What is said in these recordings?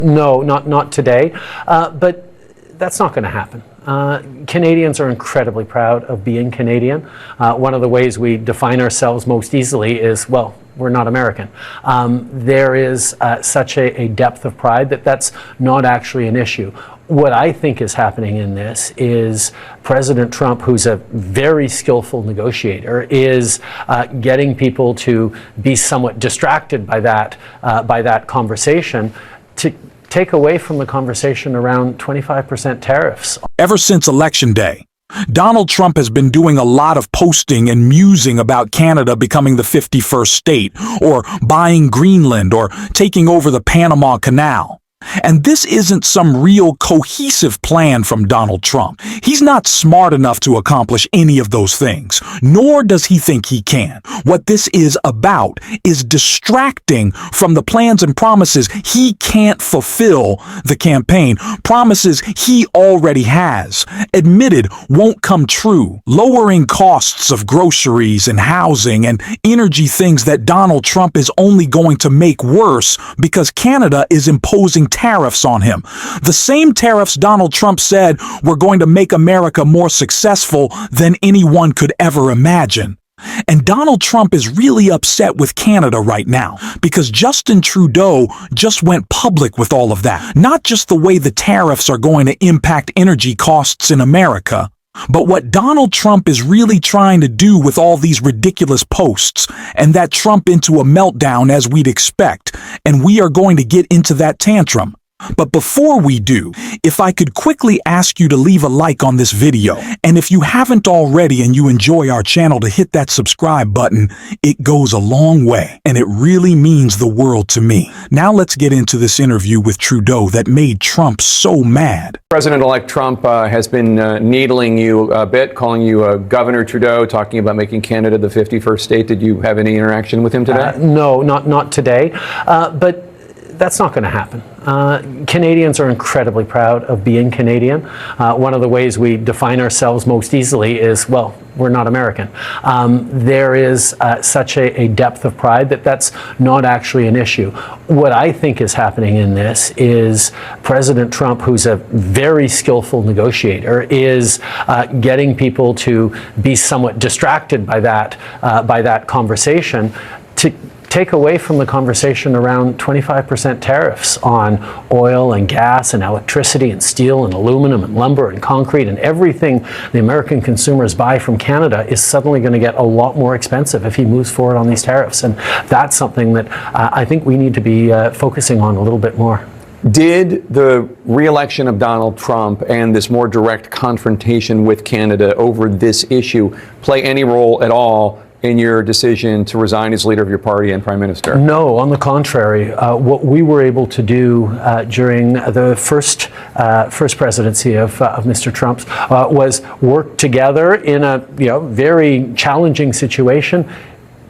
No, not today, but that's not going to happen. Canadians are incredibly proud of being Canadian. One of the ways we define ourselves most easily is, well, we're not American. There is such a depth of pride that that's not actually an issue. What I think is happening in this is President Trump, who's a very skillful negotiator, is getting people to be somewhat distracted by that conversation, to take away from the conversation around 25% tariffs. Ever since Election Day, Donald Trump has been doing a lot of posting and musing about Canada becoming the 51st state, or buying Greenland, or taking over the Panama Canal. And this isn't some real cohesive plan from Donald Trump. He's not smart enough to accomplish any of those things, nor does he think he can. What this is about is distracting from the plans and promises he can't fulfill the campaign, promises he already has, admitted won't come true, lowering costs of groceries and housing and energy, things that Donald Trump is only going to make worse because Canada is imposing tariffs on him. The same tariffs Donald Trump said were going to make America more successful than anyone could ever imagine. And Donald Trump is really upset with Canada right now because Justin Trudeau just went public with all of that. Not just the way the tariffs are going to impact energy costs in America, but what Donald Trump is really trying to do with all these ridiculous posts, and that Trump into a meltdown as we'd expect, and we are going to get into that tantrum. But before we do, if I could quickly ask you to leave a like on this video, and if you haven't already and you enjoy our channel, to hit that subscribe button. It goes a long way, and it really means the world to me. Now let's get into this interview with Trudeau that made Trump so mad. President-elect Trump has been needling you a bit, calling you Governor Trudeau, talking about making Canada the 51st state. Did you have any interaction with him today? No, not today, but that's not going to happen. Canadians are incredibly proud of being Canadian. One of the ways we define ourselves most easily is, well, we're not American. There is such a depth of pride that that's not actually an issue. What I think is happening in this is President Trump, who's a very skillful negotiator, is getting people to be somewhat distracted by that conversation, to take away from the conversation around 25% tariffs on oil and gas and electricity and steel and aluminum and lumber and concrete, and everything the American consumers buy from Canada is suddenly going to get a lot more expensive if he moves forward on these tariffs. And that's something that I think we need to be focusing on a little bit more. Did the re-election of Donald Trump and this more direct confrontation with Canada over this issue play any role at all in your decision to resign as leader of your party and prime minister? No, on the contrary. What we were able to do during the first presidency of Mr. Trump's was work together in a very challenging situation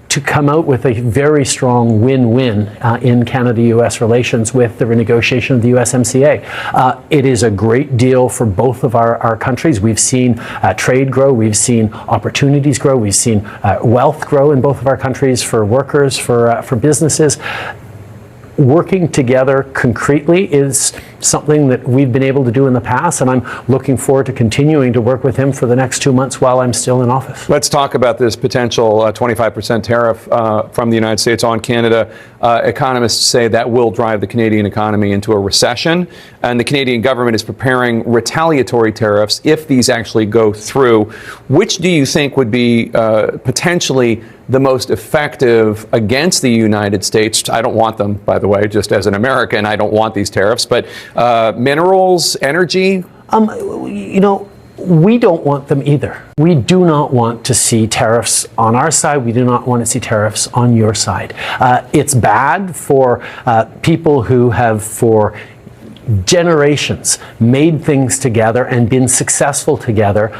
to come out with a very strong win-win in Canada-U.S. relations with the renegotiation of the USMCA. It is a great deal for both of our countries. We've seen trade grow, we've seen opportunities grow, we've seen wealth grow in both of our countries for workers, for businesses. Working together concretely is something that we've been able to do in the past, and I'm looking forward to continuing to work with him for the next 2 months while I'm still in office. Let's talk about this potential 25% tariff from the United States on Canada. Economists say that will drive the Canadian economy into a recession, and the Canadian government is preparing retaliatory tariffs if these actually go through. Which do you think would be potentially the most effective against the United States? I don't want them, by the way, just as an American, I don't want these tariffs, but minerals, energy? We don't want them either. We do not want to see tariffs on our side. We do not want to see tariffs on your side. It's bad for people who have, for generations, made things together and been successful together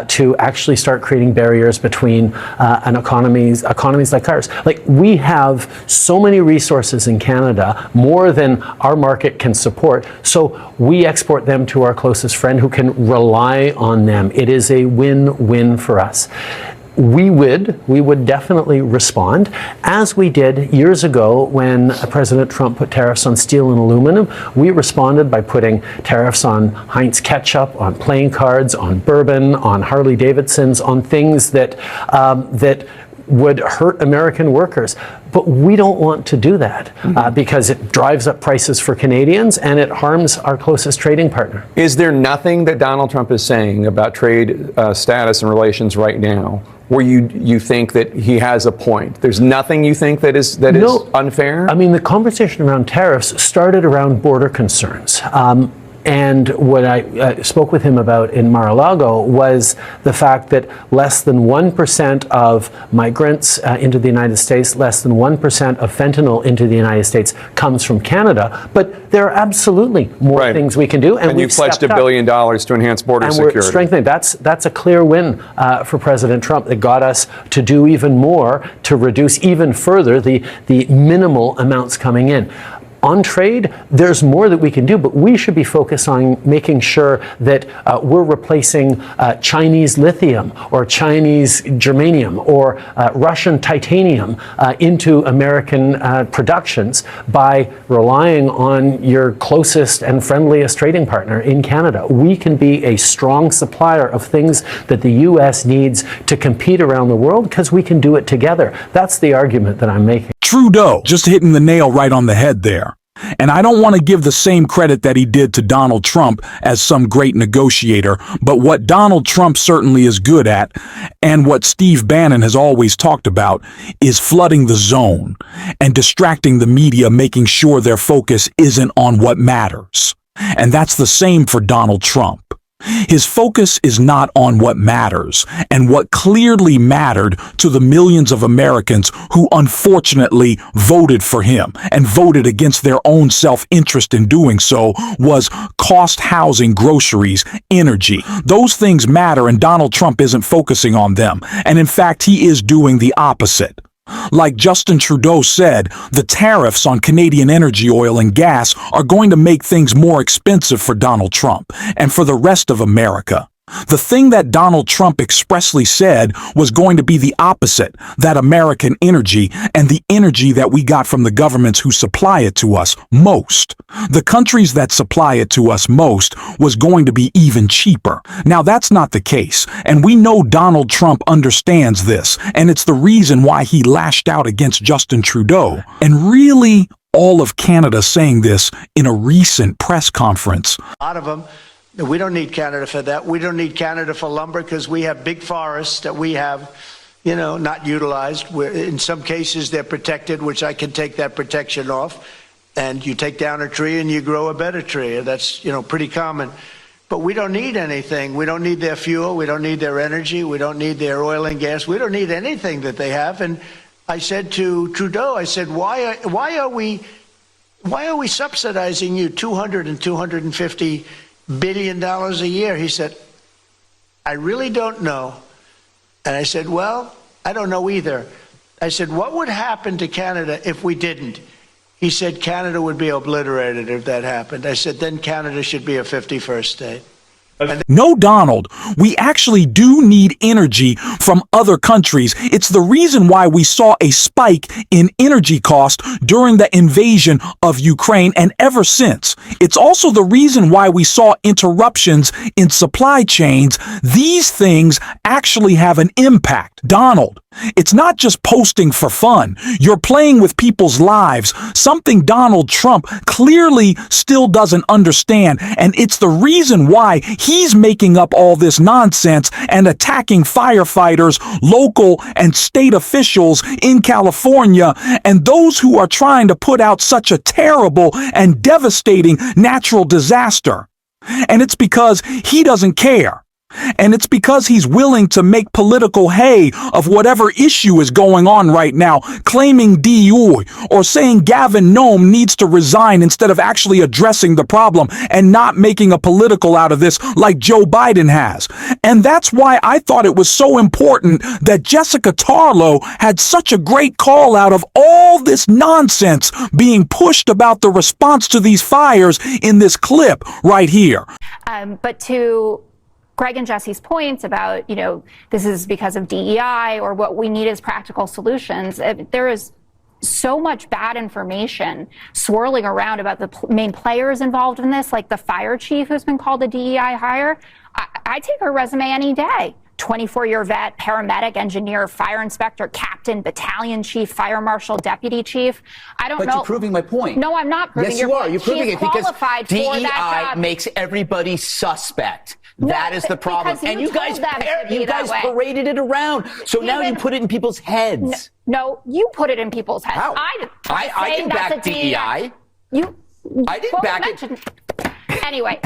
to actually start creating barriers between economies like ours. Like, we have so many resources in Canada, more than our market can support, so we export them to our closest friend who can rely on them. It is a win-win for us. we would definitely respond, as we did years ago when President Trump put tariffs on steel and aluminum. We responded by putting tariffs on Heinz ketchup, on playing cards, on bourbon, on Harley Davidsons, on things that would hurt American workers. But we don't want to do that because it drives up prices for Canadians and it harms our closest trading partner. Is there nothing that Donald Trump is saying about trade status and relations right now where you think that he has a point? There's nothing you think that is unfair? I mean, the conversation around tariffs started around border concerns. And what I spoke with him about in Mar-a-Lago was the fact that less than 1% of migrants into the United States, less than 1% of fentanyl into the United States comes from Canada. But there are absolutely more things we can do. And you pledged $1 billion to enhance border security. And we're strengthening. That's a clear win for President Trump that got us to do even more to reduce even further the minimal amounts coming in. On trade, there's more that we can do, but we should be focused on making sure that we're replacing Chinese lithium or Chinese germanium or Russian titanium into American productions by relying on your closest and friendliest trading partner in Canada. We can be a strong supplier of things that the U.S. needs to compete around the world because we can do it together. That's the argument that I'm making. Trudeau just hitting the nail right on the head there. And I don't want to give the same credit that he did to Donald Trump as some great negotiator, but what Donald Trump certainly is good at, and what Steve Bannon has always talked about, is flooding the zone and distracting the media, making sure their focus isn't on what matters. And that's the same for Donald Trump. His focus is not on what matters and what clearly mattered to the millions of Americans who unfortunately voted for him and voted against their own self-interest in doing so was cost, housing, groceries, energy. Those things matter, and Donald Trump isn't focusing on them. And in fact, he is doing the opposite. Like Justin Trudeau said, the tariffs on Canadian energy, oil, and gas are going to make things more expensive for Donald Trump and for the rest of America. The thing that Donald Trump expressly said was going to be the opposite, that American energy and the energy that we got from the governments who supply it to us most. The countries that supply it to us most was going to be even cheaper. Now that's not the case, and we know Donald Trump understands this, and it's the reason why he lashed out against Justin Trudeau. And really, all of Canada saying this in a recent press conference. A lot of them. We don't need Canada for that. We don't need Canada for lumber because we have big forests that we have, not utilized. In some cases, they're protected, which I can take that protection off. And you take down a tree and you grow a better tree. That's, pretty common. But we don't need anything. We don't need their fuel. We don't need their energy. We don't need their oil and gas. We don't need anything that they have. And I said to Trudeau, I said, why are we subsidizing you $200 and $250 billion a year? He said, I really don't know. And I said, well, I don't know either. I said, what would happen to Canada if we didn't? He said, Canada would be obliterated if that happened. I said, then Canada should be a 51st state. No, Donald, we actually do need energy from other countries. It's the reason why we saw a spike in energy cost during the invasion of Ukraine and ever since. It's also the reason why we saw interruptions in supply chains. These things actually have an impact. Donald, it's not just posting for fun. You're playing with people's lives, something Donald Trump clearly still doesn't understand, and it's the reason why he's making up all this nonsense and attacking firefighters, local and state officials in California, and those who are trying to put out such a terrible and devastating natural disaster. And it's because he doesn't care. And it's because he's willing to make political hay of whatever issue is going on right now, claiming DUI or saying Gavin Nome needs to resign instead of actually addressing the problem and not making a political out of this like Joe Biden has. And that's why I thought it was so important that Jessica Tarlow had such a great call out of all this nonsense being pushed about the response to these fires in this clip right here. But to Greg and Jesse's points about, this is because of DEI or what we need is practical solutions. There is so much bad information swirling around about the main players involved in this, like the fire chief who's been called a DEI hire. I take her resume any day. 24-year vet, paramedic, engineer, fire inspector, captain, battalion chief, fire marshal, deputy chief. I don't know. But you're proving my point. No, I'm not proving your your point. point. You're proving She is it because qualified for that DEI job. makes everybody suspect. That is the problem. because And you you guys, told them to be that way. paraded it around. So now you Even- put it in people's heads. No, you put it in people's heads. How? I I say didn't that's back a DEI. You. I didn't both back it. mentioned- Anyway,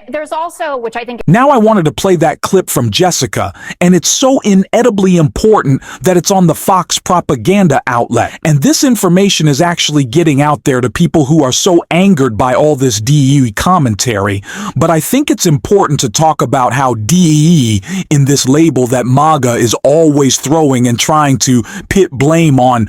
there's also, which I think. Now I wanted to play that clip from Jessica, and it's so inedibly important that it's on the Fox propaganda outlet. And this information is actually getting out there to people who are so angered by all this DE commentary. But I think it's important to talk about how DE in this label that MAGA is always throwing and trying to pit blame on,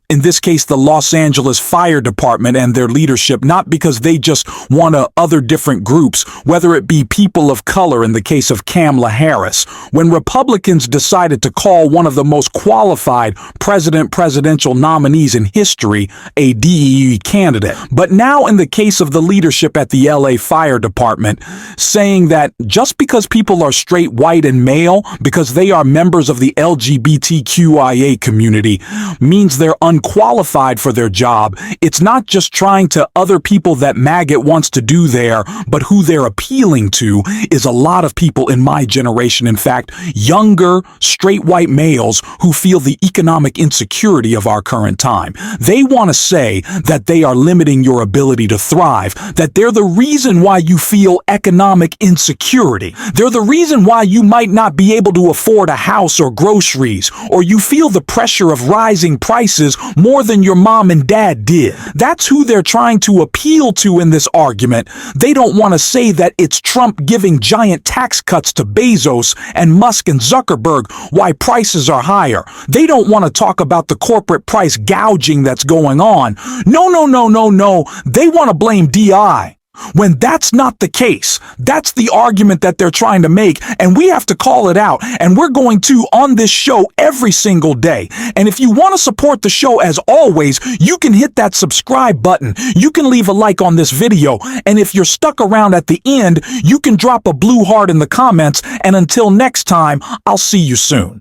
in this case, the Los Angeles Fire Department and their leadership, not because they just want other different groups, whether it be people of color in the case of Kamala Harris. When Republicans decided to call one of the most qualified presidential nominees in history a DE candidate. But now in the case of the leadership at the LA Fire Department, saying that just because people are straight, white, and male, because they are members of the LGBTQIA community, means they're unqualified for their job. It's not just trying to other people that MAGA wants to do there, but who they're appealing to is a lot of people in my generation, in fact, younger, straight white males who feel the economic insecurity of our current time. They want to say that they are limiting your ability to thrive, that they're the reason why you feel economic insecurity. They're the reason why you might not be able to afford a house or groceries, or you feel the pressure of rising prices more than your mom and dad did. That's who they're trying to appeal to in this argument. They don't want to say that it's Trump giving giant tax cuts to Bezos and Musk and Zuckerberg why prices are higher. They don't want to talk about the corporate price gouging that's going on. No. They want to blame DI. When that's not the case. That's the argument that they're trying to make, and we have to call it out, and we're going to on this show every single day. And if you want to support the show, as always, you can hit that subscribe button. You can leave a like on this video, and if you're stuck around at the end, you can drop a blue heart in the comments, and until next time, I'll see you soon.